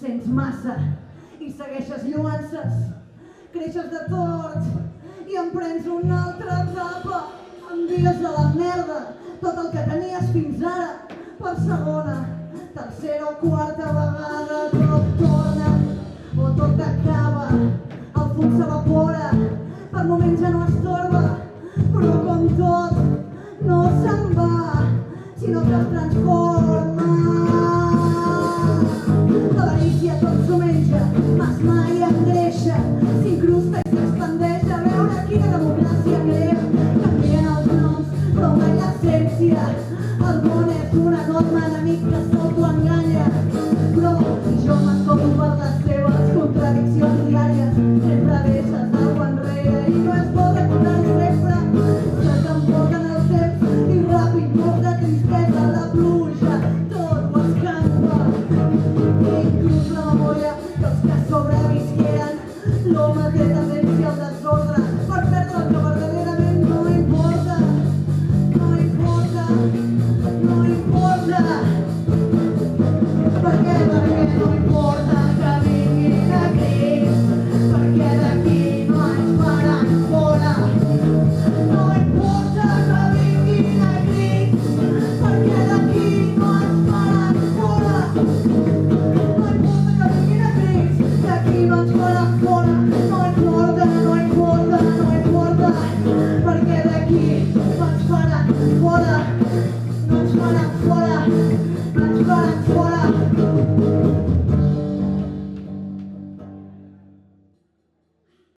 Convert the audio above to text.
sents massa i segueixes lluances. Creixes de tort i emprens una altra etapa. Envies a la merda tot el que tenies fins ara. Per segona, tercera o quarta vegada tot torna o tot acaba. El fum s'evapora, per moments ja no estorba, però com tot no se'n va, sinó que es transforma. L'avarícia tot s'ho menja, mai engreixa, s'incrusta i s'expandeix a veure quina democràcia crea. Canvien els noms, però mai l'essència. El món és un enorme enemic que s'autoenganya, però jo m'estic